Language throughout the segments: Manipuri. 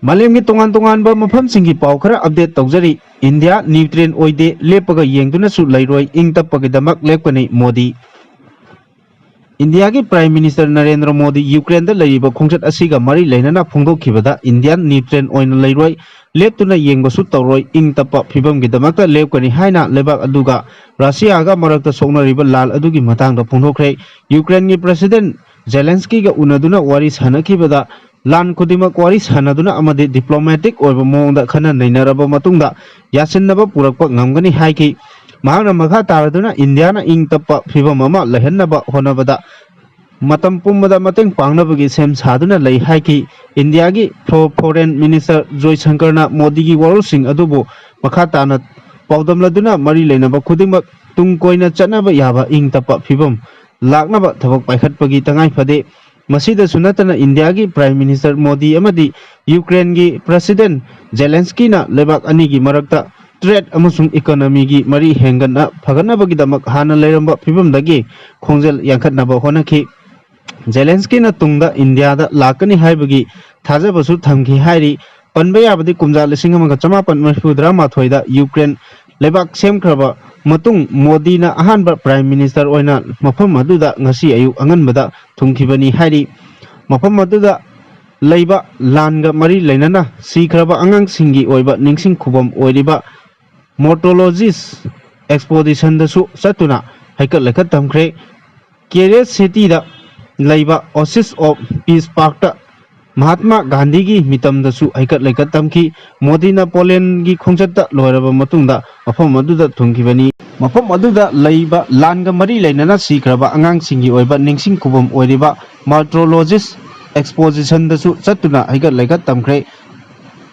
मालेमगी तोंगान तोंगानबा मफमसिंगी पाव खरा अपडेट तौजरी इंडिया न्यूट्रिएंट ओइदे लेपगा येंगदुनासु लैरोय इंग तप्पगदमक लेपकनी मोदी इंडिया की prime minister Narendra Modi Ukraine दा लैरिबा खोंचत असिगा मरी लैनना फोंदोखिबदा इंडियन न्यूट्रिएंट ओइन लैरोय लेपतुना येंगबसु तौरोय इंग तप्पा फिबमगिदमक लेपकनी हाइना लेबाक अदुगा रशियागा मरकता सोकनरिबा लाल अदुगी मतांगदा फोंदोखरे यूक्रेन की प्रेसिडेंट जेलेंस्की गा उनदुना वारी सानखिबदा लान खुदिमक वारी सानदुना अमदे डिप्लोमेटिक ओइबा मोंगदा खना नैनरबा मतुंगदा यासिननबा पुरकपा ngamgani हाइकी महाना मखा तारदुना इंडियाना इंग तप्पा फिबम अमा लहन्नबा होनबदा मतम पुम्बदा मतंग पांगनबगी सेम सादुना लै हाइकी इंडिया की फॉरेन मिनिस्टर जयशंकरना मोदी की वरुसिंग अदुबो मखा ताना पाउदमलदुना मरी लेनबा खुदिमक तुंग कोइना चनबा याबा इंग तप्पा फिबम लाकनबा थबक पाइखटपगी तंगाई फदे मसीदसु नतना इंडिया की प्राइम मिनिस्टर मोदी अमदी यूक्रेन की प्रेसिडेंट जेलेंस्की ना लेबाक अनी की मरकता ट्रेड अमसुंग इकोनॉमी की मरी हेंगना फगनबगिदमक हाना लेरंबा फिबमदगी खोंजेल यांखटनबा होनखी जेलेंस्की ना तुंगदा इंडिया दा लाकनी हाइबगी थाजबसु थमखी हाइरी पनबा याबदी कुमजा लिसिंग अमगा चमापन मरफुद्रा माथोइदा यूक्रेन लेबाक सेमख्रबा मतुंग मोदी ना अहानबा प्राइम मिनिस्टर ओइना मफम अदुदा ngasi ayu anganbada thungkhibani hairi mafam aduda leiba langa mari leinana sikraba angang singi oiba ningsing khubam oiriba mortologist exposition da su satuna haikat lekhat tamkhre Kere city da leiba oasis of peace park ta Mahatma Gandhi की मितम दसु हईकत लेकत तमकी मोदी ना पोलैंड की खोंचत लोरबा मतुंगदा मफम अदुदा थुंखिबनी मफम अदुदा लैबा लानगा मरी लैनना सीखरबा अंगांग सिंगी ओइबा निंगसिंग खुबम ओइरिबा मार्ट्रोलॉजिस्ट एक्सपोजिशन दसु चतुना हईकत लेकत तमख्रे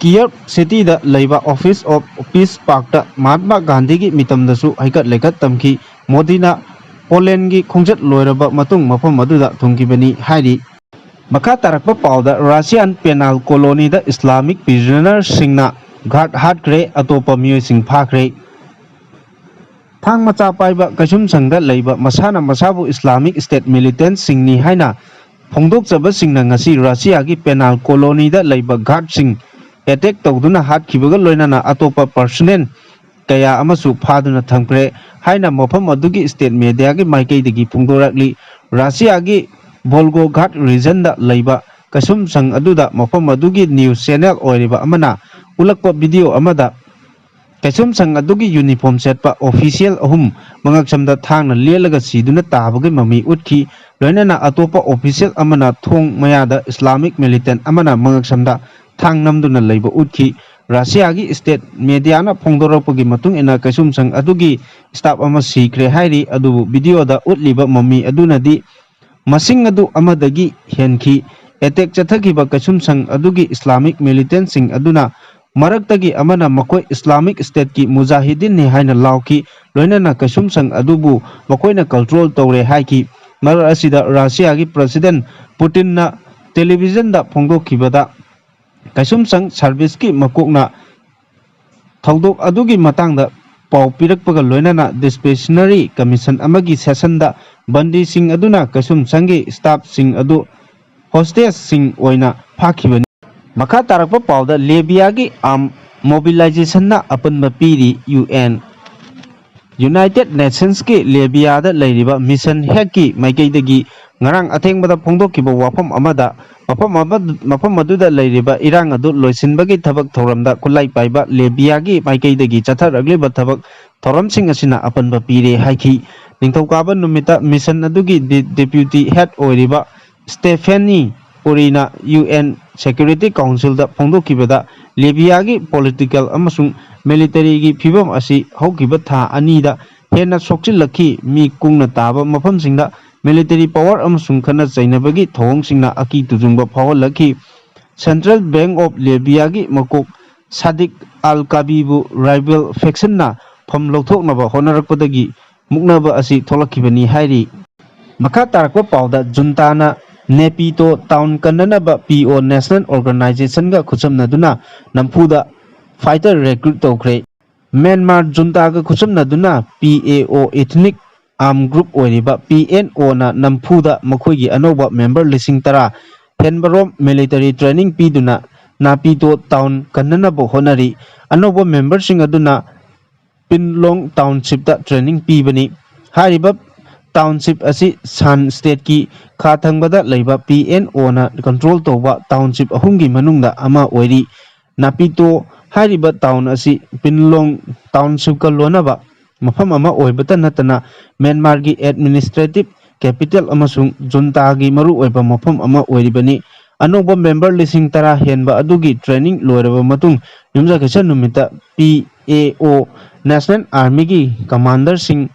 कियर सिटी दा लैबा ऑफिस ऑफ पीस पार्क ता महात्मा गांधी की मितम दसु हईकत लेकत तमकी मोदी ना पोलैंड की खोंचत लोरबा मतुंग मफम अदुदा थुंखिबनी हाइरी मखा तारकपा पाउदा रशियन पेनल कॉलोनी दा इस्लामिक प्रिजनर सिंगना घाट हाटख्रे अतोपा मियोइसिंग फाख्रे थांग मचा पाइबा कसुम संगदा लैबा मसाना मसाबु इस्लामिक स्टेट मिलिटेंट सिंगनी हाइना फोंदोकचबा सिंगना ngasi रशिया की पेनल कॉलोनी दा लैबा घाट सिंग अटैक तौदुना हाटखिबगा लोइनाना अतोपा पर्सनल कया अमसु फादुना थंख्रे हाइना मफम अदुगी स्टेट मीडिया की माइकैदगी फोंदोरकली रशिया की Volgograd region da leiba kasum sang aduda mafam adugi news channel oiriba amana ulakpa video amada kasum sang adugi uniform setpa official ahum mangak samda thangna lelaga siduna tabagi mami utkhi loinana atopa official amana thong mayada islamic militant amana mangak samda thang namduna leiba utkhi Russia gi state media na phongdoropagi matung ena kasum sang adugi staff ama sikre hairi adu video da utliba mami aduna di masing adu amadagi henki attack chathakiba kasum sang adugi islamic militant sing aduna maraktagi amana makoi islamic state ki mujahidin ne haina lauki loinana kasum sang adubu makoina control tawre haiki mar asida Russia gi president Putin na television da phongdokhibada kasum sang service ki makokna thaudok adugi matangda pau pirakpaga loinana discretionary commission amagi session da bandi sing aduna kasum sangi staff sing adu hostess sing oina phakibani makha tarakpa pauda Libya gi mobilization na apanba piri UN United Nations ki Libya da leiriba mission heki maikaidagi ngarang athengbada phongdokkiba wafam amada mafam aduda leiriba irang adu loisinbagi thabak thoramda kulai paiba Libya gi maikaidagi chatharagliba thabak thoramsing asina apanba pire haiki Ningthokaba numita mission adugi deputy head oiriba Stephanie Orina UN Security Council da phongdokibada Libya gi political amasung military gi phibam asi haukiba tha ani da hena sokchilakhi mi kungna taba mafam singda military power amasung khana chainabagi thong singna aki tujungba phawalakhi Central Bank of Libya gi makok Sadiq Al-Kabibu rival faction na pham lokthoknaba honarakpadagi muknaba asi tholakibani hairi makha tarakpa pauda juntana Nepito town kananaba PO National Organization ga khusamnaduna nampuda fighter recruit tawkhre Myanmar junta ga khusamnaduna PAO ethnic armed group oiriba PNO na nampuda makhoigi anoba member lising tara henbarom military training piduna Napito Town Kananabo Honari, Anobo membershing aduna Pinlong Township da training pibani. Haribab Township asi San State ki Khatangbada leiba PNO na control toba Township ahungi manungda ama oiri. Napito Hariba Town asi Pinlong Township ka lonaba mafam ama oibata natana Myanmar gi administrative capital amasung junta gi maru oiba mafam ama oiribani. Anoba member lising tara henba adugi training loiraba matung yumja kesa numita PAO National Army gi commander sing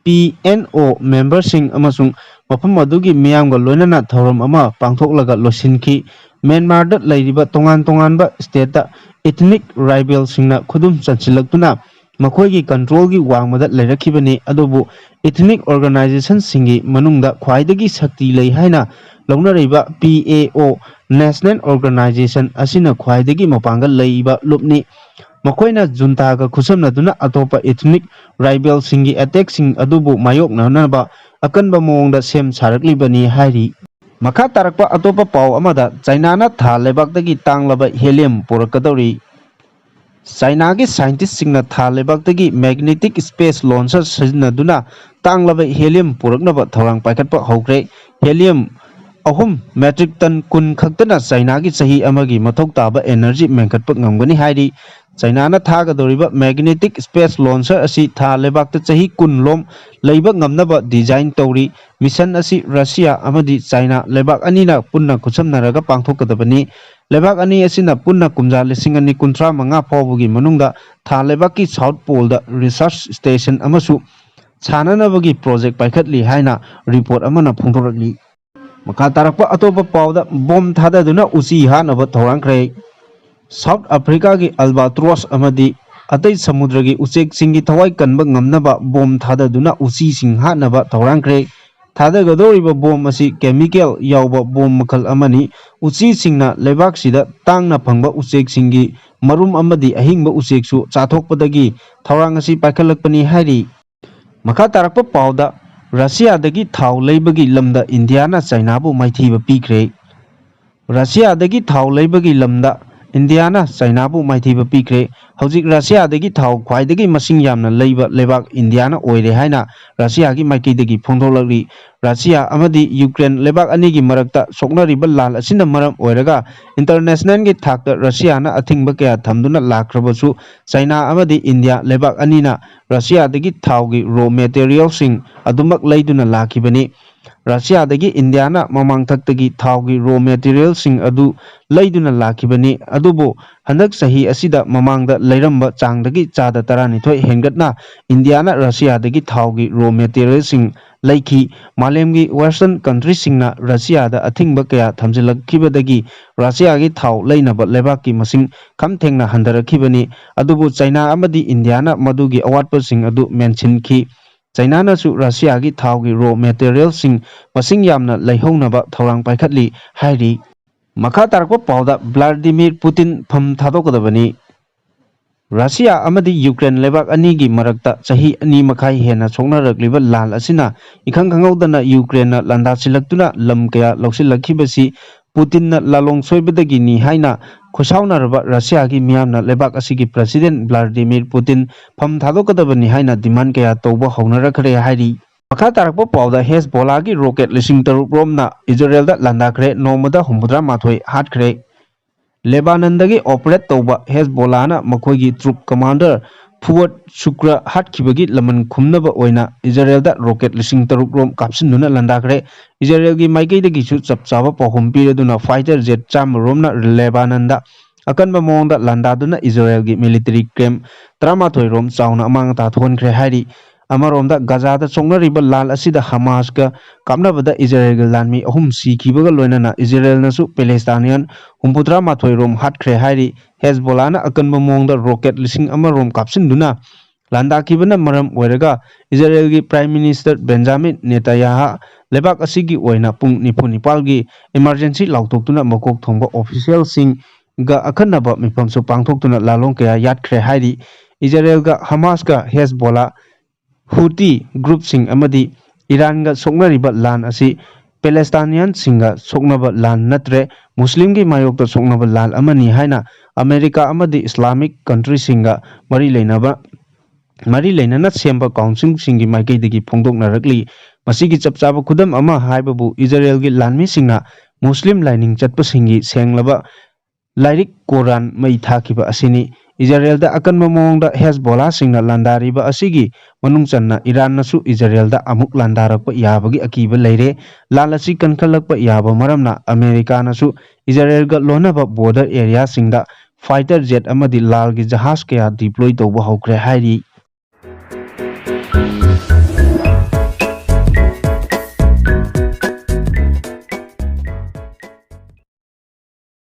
PNO member sing amasung mafam adugi miyamga loinana thoram ama pangthoklaga losinki. Myanmar da lairiba tongan ba state da ethnic rival singna khudum chanchilaktuna makhoi control gi wangmada leirakibani adubu ethnic organization singi manungda khwaidagi sakti lei haina launariba PAO National Organization asina khwaidagi mapanga leiba lupni. Makoina junta ga khusamnaduna atopa ethnic rival singi attack sing adubu mayok nanaba akanba mongda sem saraklibani hairi. Makha tarakpa atopa pau amada China na tha lebaktagi tanglaba helium purakadori. China gi scientist singna tha lebaktagi magnetic space launcher sajnaduna tanglaba helium puraknaba thorang paikatpa hokre. Helium ahum metric ton kun khaktana China gi sahi amagi mathok taba energy menkatpa ngamgani hairi. China na thagadoriba magnetic space launcher asi tha lebakta chahi kun lom leiba ngamnaba design tori. Mission asi Russia amadi China lebak anina punna khusamnaraga pangthokadabani. Lebak ani asina punna kumja lising ani kuntra manga pawbugi manungda tha lebaki South Pole da research station amasu chananabagi project paikhatli haina report amana phongthorakli. Makha tarakpa atopa pawda bomb thadaduna uchi hanaba thorangkhre. South Africa gi Albatross amadi atai samudra gi uchek singi thawai kanba ngamnaba bom thadaduna uchi sing hanaba thorangkhre. Thadagadoriba bom asi chemical yauba bom makhal amani. Uchi singna lebak sida tangna phangba uchek singi marum amadi ahingba uchek su chathokpadagi thorang asi paikhalakpani hairi. Makha tarakpa pawda Russia dagi thaw leibagi lamda India na China bu maithiba pikre. Russia dagi thaw leibagi lamda India na China bu maithiba pikre. Hojik Russia dagi thaw khwaidagi masing yamna leiba lebak India na oire haina Russia gi maikidagi phongtholakli. Russia amadi Ukraine lebak ani gi marakta soknariba lal asina maram oiraga international gi thakta Russia na athingba kaya thamduna lakrabasu China amadi India lebak ani na Russia dagi thaw gi raw material sing adumak leiduna lakibani. Russia dagi India na mamang thaktagi thaw gi raw material sing adu leiduna lakibani. Adubo handak sahi asida mamangda leiramba changdagi chada tarani thoi hengatna India na Russia dagi thaw gi raw material sing leiki. Malemgi western country singna Russia da athingba kaya thamjilakibadagi Russia gi thaw leinaba lebaki masing kamthengna handarakibani. Adubu China amadi India na madugi awatpa sing adu mentionki. China na su Russia gi thaw gi raw material sing masing yamna leihownaba thorang paikhatli hairi. Makha tarakpa pawda Vladimir Putin pham thadokadabani. Russia amadi Ukraine lebak ani gi marakta chahi ani makhai hena soknarakliba lal asina ikhang khangawdana Ukraine na landa silaktuna lam kaya loksilakibasi Putin na lalong soibadagi ni haina khosawnaraba Russia gi miyamna lebak asigi President Vladimir Putin pham thadokadabani haina demand kaya tawba haunarakre hairi. Makha tarakpa pawda Hezbollah gi rocket lising taruk romna Israel da landakre nomada humbudra mathoi hatkre. Lebanon dagi operate tawba Hezbollah na makhoigi troop commander Fuad Shukra hatkibagi laman khumnaba oina Israel da rocket lising taruk rom kapsinuna landakre. Israel gi maikei dagi su chapchaba pahum piraduna fighter jet cham romna Lebanon da akanba mongda landaduna Israel gi military camp tramathoi rom chawna amang ta thonkre hairi. Amaromda Gaza da songnariba lal asida Hamas ka kamnabada Israel ga lanmi ahum sikibaga loinana Israel nasu Palestinian humputra mathoi rom hatkre hairi. Hezbollah na akanba mongda rocket lising amarom kapsinduna landakibana maram oiraga Israel gi Prime Minister Benjamin Netanyahu lebak asigi oina pung nipal gi emergency lautoktuna makok thongba official sing ga akhanaba mipamsu pangthoktuna lalong kaya yatkre hairi. Israel ga Hamas ga Hezbollah Houthi group sing amadi Iran ga soknariba lan asi Palestinian-singa soknaba lan natre Muslim-gi mayokta soknaba lan amani haina America amadi Islamic country-singa mari lainana semba council-singi maikaidagi phongdoknarakli masigi chapchaba khudam ama haibabu Israel-gi lanmi-singna Muslim laining chatpasingi senglaba Lairik Quran mai thakiba asini Israelda akanba mawngda Hezbollah singna landariba asigi manungchanna Iran nasu Israelda amuk landarakpa yabagi akiba leire lalasi kankhalakpa yaba maramna America nasu Israelga lonaba border area singda fighter jet amadi lalgi jahaz kaya deploy tawba hokre hairi